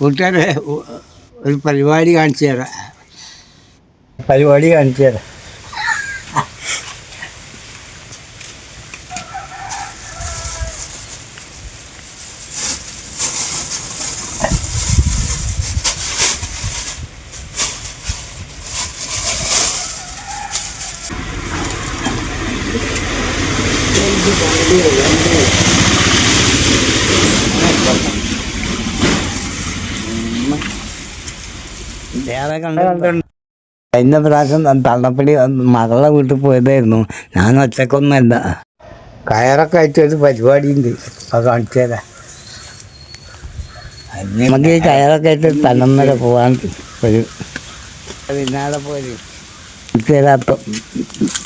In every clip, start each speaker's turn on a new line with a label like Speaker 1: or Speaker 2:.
Speaker 1: കൂട്ടുകാരെ ഒരു പരിപാടി കാണിച്ചു തരാം. പരിപാടി കാണിച്ചു തരാം. കഴിഞ്ഞ പ്രാവശ്യം തള്ളപ്പള്ളി മകളുടെ വീട്ടിൽ പോയതായിരുന്നു. ഞാൻ ഒറ്റക്കൊന്നല്ല, കയറൊക്കെ അയച്ചൊരു പരിപാടിയുണ്ട്, അത് കാണിച്ചു തരാം. നമുക്ക് ഈ കയറൊക്കെ ആയിട്ട് തലം വരെ പോകാൻ ഒരു പിന്നാലെ പോയി കാണിച്ചു തരാത്ത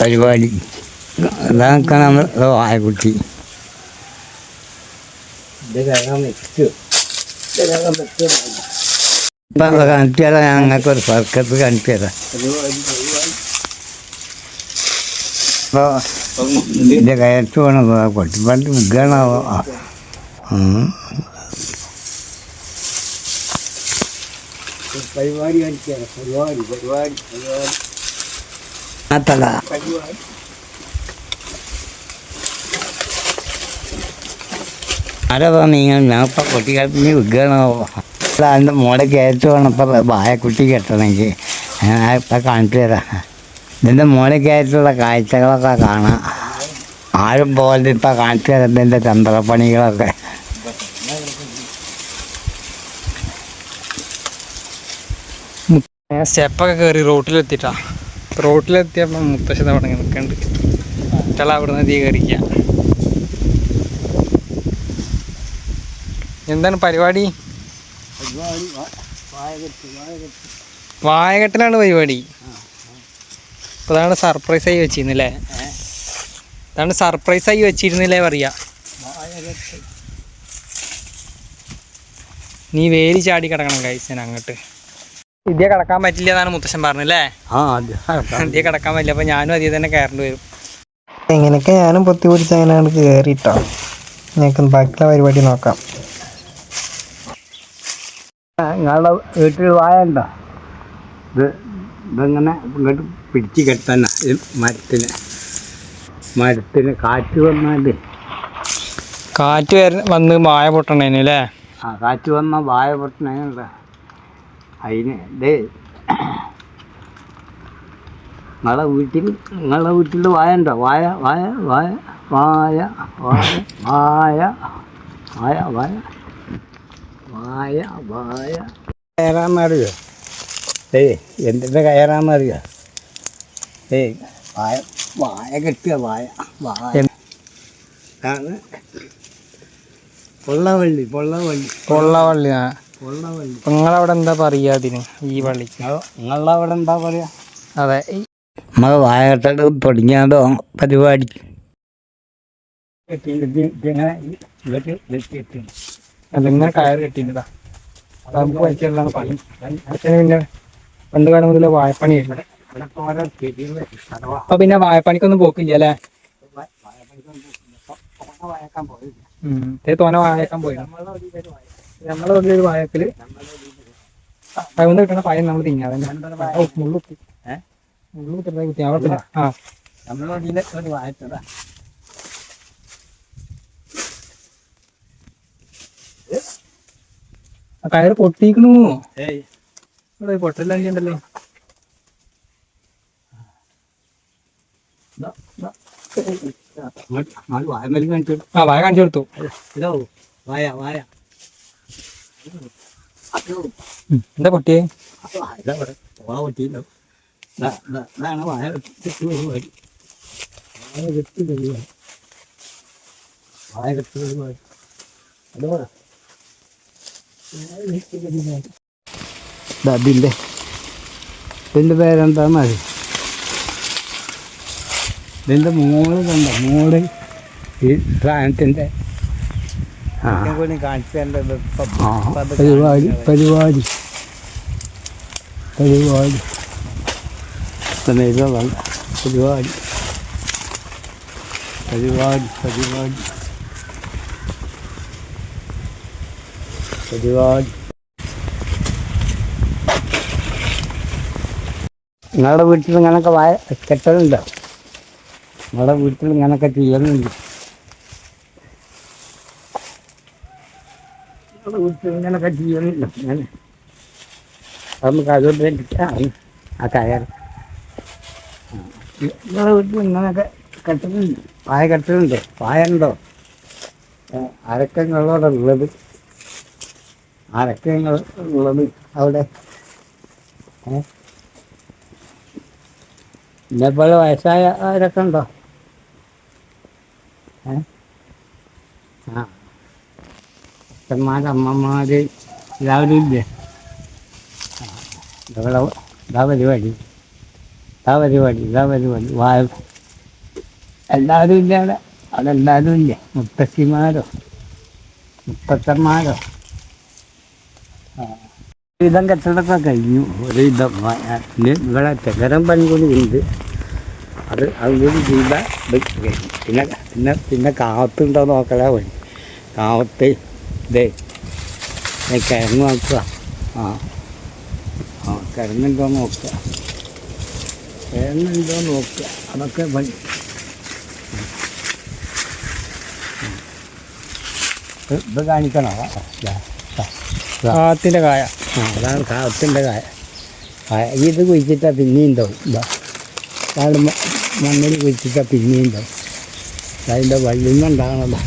Speaker 1: പരിപാടി. അതൊക്കെ നമ്മൾ വായക്കുട്ടി ഇപ്പം കാണിച്ചു തരാം. ഞങ്ങൾക്ക് ഒരു സർക്കത്ത് കാണിച്ചു തരാം. അപ്പോൾ ഇതിൻ്റെ കയറ്റ് വേണം കൊട്ടിപ്പാട്ട് മുഖാണാവോ. പരിപാടി കാണിച്ചു തരാം. പരിപാടി പരിപാടി പരിപാടി അതല്ല പരിപാടി. ആരാ നിങ്ങൾ? ഞാൻ ഇപ്പം കുട്ടിക്കാലത്തിന് വിൽക്കണമാവോ. അതിൻ്റെ മോടെ കയറ്റ് വേണം ഇപ്പം വായക്കുട്ടി കെട്ടണമെങ്കിൽ. ഞാൻ ഇപ്പം കാണിച്ചു തരാം. ഇതിൻ്റെ മോടെ കയറ്റുള്ള കാഴ്ചകളൊക്കെ കാണാം. ആരും പോലെ ഇപ്പം കാണിച്ചു തരാം ഇതിൻ്റെ ചന്ദ്രപ്പണികളൊക്കെ.
Speaker 2: സ്റ്റെപ്പൊക്കെ കയറി റോട്ടിലെത്തിയിട്ടാ. റോട്ടിലെത്തിയപ്പോൾ മുത്തശ്ശൻ അവിടെ നിൽക്കുന്നുണ്ട്. കുട്ടികളെ അവിടെ നിന്ന് തീ കയറിക്കുക. എന്താണ് പരിപാടി? വായകെട്ടിലാണ് പരിപാടി. അപ്പോൾ അതാണ് സർപ്രൈസായി വെച്ചിരുന്നില്ലേ? അതാണ് സർപ്രൈസായി വെച്ചിരുന്നില്ലേ പറയാ. നീ വേലി ചാടി കിടക്കണം കഴിച്ചാൽ അങ്ങോട്ട്. ഇതേ കിടക്കാൻ പറ്റില്ല എന്നാണ് മുത്തശ്ശൻ പറഞ്ഞല്ലേ? ഇതേ കിടക്കാൻ പറ്റില്ല. അപ്പോൾ ഞാനും അതിൽ തന്നെ കയറേണ്ടി വരും.
Speaker 3: എങ്ങനെയൊക്കെ ഞാനും പൊത്തി പിടിച്ച് അങ്ങനെയാണ് കയറിയിട്ടോ. ഞങ്ങൾക്ക് ബാക്കിയുള്ള പരിപാടി നോക്കാം.
Speaker 1: നിങ്ങളുടെ വീട്ടിൽ വായ ഉണ്ടോ? ഇതങ്ങനെ ഇങ്ങോട്ട് പിടിച്ച് കെട്ടാനാ. മരത്തിന് കാറ്റ് വന്നാൽ
Speaker 2: കാറ്റ് വന്ന് വായ പൊട്ടണേന് അല്ലേ?
Speaker 1: ആ, കാറ്റ് വന്നാൽ വായ പൊട്ടണേനുള്ള അതിന് ഇതേ നിങ്ങളുടെ വീട്ടിൽ വായ ഉണ്ടോ? വായ വായ വായ വായ വായ വായ വായ വായ വായ വായ കയറാന്നറിയോ? എന്തിൻ്റെ കയറാന്നറിയോ? വായ വായ കെട്ടുക. വായ വായ ആണ് പൊള്ളവള്ളി. പൊള്ളവള്ളി
Speaker 2: പൊള്ളവള്ളി.
Speaker 1: പൊള്ളവള്ളി.
Speaker 2: നിങ്ങളവിടെ എന്താ പറയുക അതിന്? ഈ വള്ളിക്ക്
Speaker 1: നിങ്ങളുടെ അവിടെ എന്താ പറയുക?
Speaker 2: അതെ,
Speaker 1: നമ്മൾ വായ കെട്ടൽ തുടങ്ങിയാലോ പരിപാടി.
Speaker 2: അതിങ്ങനെ കയറ് കെട്ടിട്ടാ നമുക്ക് വലിച്ചുള്ളതാണ് പണി. അച്ഛന് പിന്നെ പണ്ട് കാലം മുതലേ വാഴപ്പണിയായിരുന്നു. അപ്പൊ പിന്നെ വാഴപ്പണിക്കൊന്നും പോക്കില്ല അല്ലേ? തോനെ വാഴക്കാൻ പോയി. നമ്മളെ വലിയൊരു വാഴക്കല് പഴന്ന് കിട്ടണ പഴം നമ്മൾ തിന്നാതെ മുള്ളുത്തി കുത്തി അവിടെ. ആ,
Speaker 1: നമ്മളെ വാഴത്തടാ.
Speaker 2: കയറ് പൊട്ടിക്കണു. ഇവിടെ പൊട്ടലെല്ലാം ഉണ്ടല്ലോ. ആ, വായ കാണിച്ചു കൊടുത്തു.
Speaker 1: വായ വായ
Speaker 2: എന്താ പൊട്ടിയേ?
Speaker 1: പൊട്ടിയില്ലോ. ഇതാണ് വായ പരിപാടി. വായ കെട്ടി പരിപാടി. ഇതിൻ്റെ പേരെന്താന്ന് അറിയാം? ഇതിൻ്റെ മോള് കണ്ട മോള് ഈ സാധനത്തിൻ്റെ കൂടി കാണിച്ചു തരേണ്ടത്. പരിപാടി പരിപാടി പരിപാടി പരിപാടി പരിപാടി പരിപാടി പരിപാടി നിങ്ങളുടെ വീട്ടിൽ ഇങ്ങനൊക്കെ വായ കെട്ടലുണ്ടോ? നിങ്ങളുടെ വീട്ടിൽ ഇങ്ങനൊക്കെ ചെയ്യലുണ്ട്? നിങ്ങളുടെ വീട്ടിൽ ഇങ്ങനൊക്കെ ചെയ്യലുണ്ടോ? അങ്ങനെ നമുക്ക് അതുകൊണ്ട് വേണ്ടിയിട്ടാണ് ആ കയർ. നിങ്ങളുടെ വീട്ടിൽ ഇങ്ങനൊക്കെ കെട്ടലുണ്ട്? വായ കെട്ടലുണ്ട്? വായ ഉണ്ടോ? ആരൊക്കെ നിങ്ങളോടെ ഉള്ളത്? ആരൊക്കെ നിങ്ങൾ ഉള്ളത് അവിടെ? ഇന്നെപ്പോലെ വയസ്സായ ആരൊക്കെ ഉണ്ടോ? ആ അച്ഛന്മാർ, അമ്മമാർ എല്ലാവരും ഇല്ലേ? ഇതാ പരിപാടി, വായ എല്ലാവരും ഇല്ല അവിടെ? അവിടെ എല്ലാവരും ഇല്ലേ? മുത്തശ്ശിമാരോ മുത്തച്ഛന്മാരോ? വിധം കെട്ടിടമൊക്കെ കഴിഞ്ഞു. ഒരു വിധം ഇവിടെ തെകരം പണി കൂടി ഉണ്ട്. അതുകൂടി ചെയ്താൽ ഇത് കഴിഞ്ഞു. പിന്നെ കാവത്തുണ്ടോ നോക്കലാ പണി. കാവത്ത് ഇതേ കിഴങ്ങ് നോക്കുക. കിഴങ്ങുണ്ടോ നോക്കുക. അതൊക്കെ പണി. ഇത് കാണിക്കണോ?
Speaker 2: കാത്തിൻ്റെ കായ.
Speaker 1: അതാണ് കാവത്തിൻ്റെ കായ. ഇത് കുഴിച്ചിട്ടാൽ പിന്നെയും ഉണ്ടാവും. അതാണ് മണ്ണിൽ കുഴിച്ചിട്ടാൽ പിന്നെയും ഉണ്ടാവും. അതിൻ്റെ വള്ളിന്നുണ്ടാകണല്ലോ.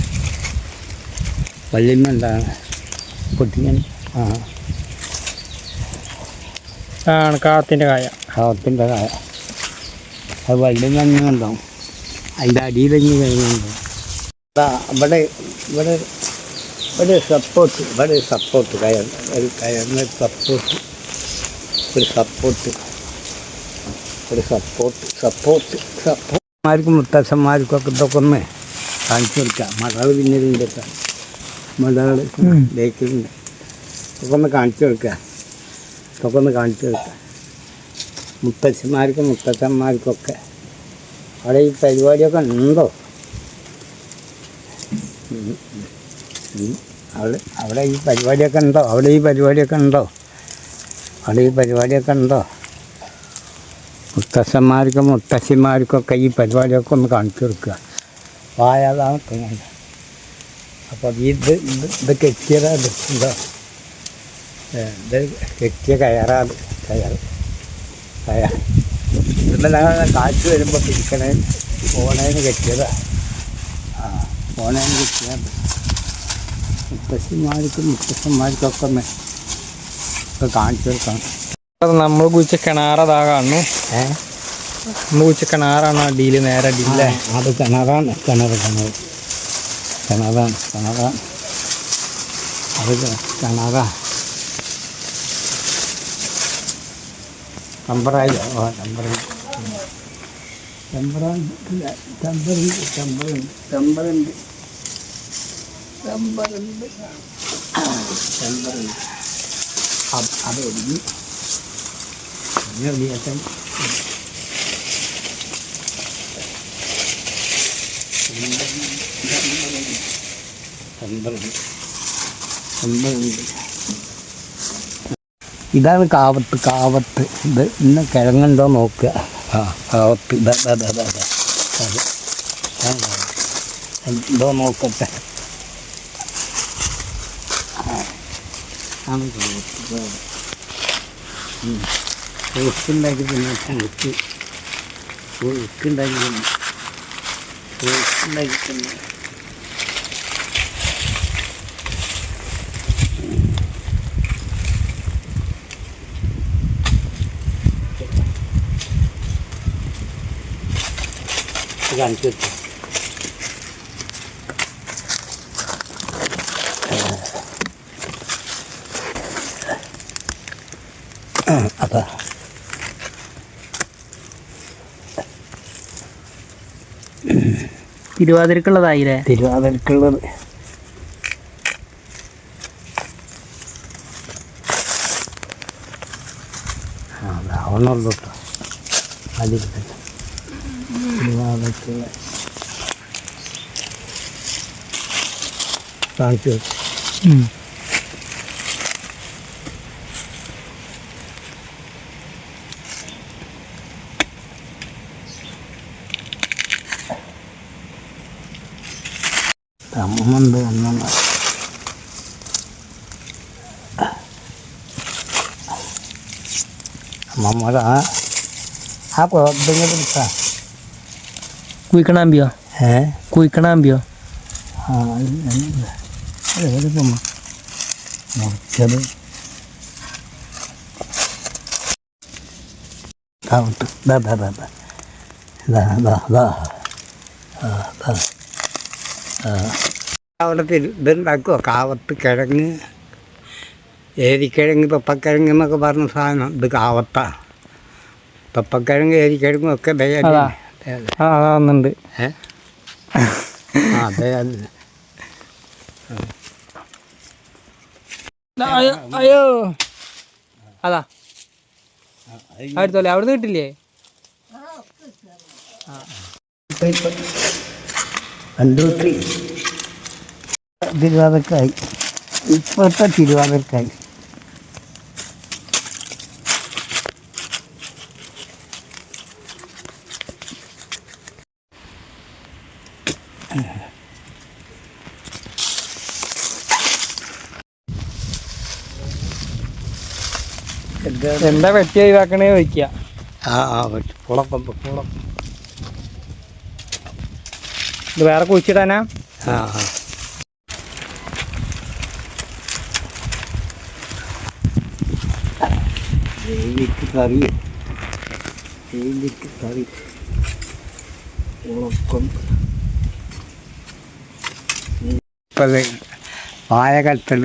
Speaker 1: പൊട്ടിങ്ങനെ.
Speaker 2: ആണ് കാത്തിൻ്റെ കായ.
Speaker 1: കാവത്തിൻ്റെ കായ. അത് വള്ളിന്ന് തന്നെ ഉണ്ടാവും. അതിൻ്റെ അടിയിൽ തന്നെ കഴിഞ്ഞുണ്ടാവും. ഇവിടെ സപ്പോർട്ട് കയറിന് സപ്പോർട്ട് മുത്തച്ഛന്മാർക്കൊക്കെ ഇതൊക്കെ ഒന്ന് കാണിച്ചു കൊടുക്കാം. മടകൾ പിന്നീട് മടകൾ ബേക്കിലുണ്ട്. ഇതൊക്കെ ഒന്ന് കാണിച്ചു കൊടുക്കുക. മുത്തച്ഛന്മാർക്കൊക്കെ അവിടെ ഈ പരിപാടിയൊക്കെ ഉണ്ടോ? അവിടെ ഈ പരിപാടിയൊക്കെ ഉണ്ടോ? മുത്തശ്ശന്മാർക്കൊക്കെ ഈ പരിപാടിയൊക്കെ ഒന്ന് കാണിച്ചു കൊടുക്കുക. വായാതാണ് തോന്നുന്നത്. അപ്പോൾ ഇത് കെട്ടിയതാണ്. ഇത് കെട്ടിയ കയറാണ്. ഇതിപ്പോൾ ഞങ്ങൾ കാറ്റ് വരുമ്പോൾ പിടിക്കണേ ഫോണേന്ന് കെട്ടിയതാണ്. ഫോണേന്ന് കെട്ടിയത് മുത്തശ്ശന്മാർക്കൊക്കെ ഒന്ന് കാണിച്ചു കൊടുക്കണം.
Speaker 2: നമ്മൾ കുഴിച്ച കിണാറതാ കാണുന്നു. നമ്മൾ കുഴിച്ച കിണാറാണ് അടിയിൽ, നേരെ അടിയില്ലേ?
Speaker 1: അത് കിണറാണ്. അത് കിണറാ. നമ്പറായി. അത് ഒതുങ്ങി ഒടിയറ്റം. ഇതാണ് കാവത്ത്. ഇത് ഇന്ന് കിഴങ്ങുണ്ടോ നോക്കുക. കാവത്ത് എന്തോ നോക്കട്ടെ. ഉപ്പുണ്ടാക്കി പിന്നെ ഉപ്പുണ്ടാക്കി പിന്നെ കാണിച്ചു വെച്ചു. അപ്പം
Speaker 2: തിരുവാതിരക്കുള്ളതായില്ലേ?
Speaker 1: തിരുവാതിരക്കുള്ളത്. അതാവണുള്ളൂ കേട്ടോ. അതിരിക്കട്ടെ. തിരുവാതിരക്കുള്ള കാണിച്ചു വെച്ചു. അമ്മുണ്ട് എന്നുള്ള അമ്മമ്മയുടെ ആ കുഴപ്പങ്ങൾ എടുക്കാം.
Speaker 2: കുയിക്കണാമ്പിയോ കുയിക്കണാമ്പിയോ
Speaker 1: ഏതിപ്പം മുറിച്ചത് അവിടെ ഇതുണ്ടാക്കുമോ കാവത്ത് കിഴങ്ങ് ഏരിക്കിഴങ്ങ് പപ്പക്കിഴങ്ങ് എന്നൊക്കെ പറഞ്ഞ സാധനം ഇത് കാവത്താണ്. പപ്പക്കിഴങ്ങ് ഏരിക്കിഴങ്ങും ഒക്കെ
Speaker 2: അതാവുന്നുണ്ട്.
Speaker 1: അതെ
Speaker 2: അയ്യോ അതാ അടുത്തോലെ അവിടുന്ന് കിട്ടില്ലേ?
Speaker 1: 1 2 3 തിരുവാതിരക്കായി ഇപ്പോഴത്തെ തിരുവാതിരക്കായി.
Speaker 2: എന്താ വെട്ടി ഒഴിവാക്കണേ ചോദിക്കുക.
Speaker 1: പുളക്കൊമ്പ്
Speaker 2: ഇത് വേറെ കുഴിച്ചിടാനാ?
Speaker 1: കറി കറി പുളക്കൊമ്പ് ഇപ്പം വായ കത്തൽ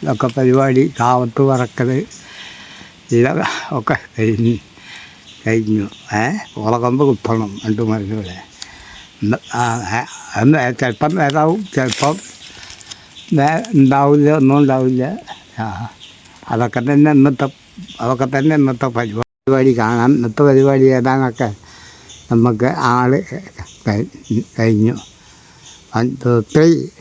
Speaker 1: ഇതൊക്കെ പരിപാടി കാവത്ത് പറക്കൽ ഇല്ല ഒക്കെ കഴിഞ്ഞു. പുളക്കൊമ്പ് കുത്തണം 2 മരുന്നുകളെ. ചിലപ്പം നേതാവും ചിലപ്പം ഉണ്ടാവില്ല, ഒന്നും ഉണ്ടാവില്ല. അതൊക്കെ തന്നെ ഇന്നത്തെ പരിപാടി കാണാം. ഇന്നത്തെ പരിപാടി ഏതാന്നൊക്കെ നമുക്ക് ആൾ കഴിഞ്ഞു. 1 2 3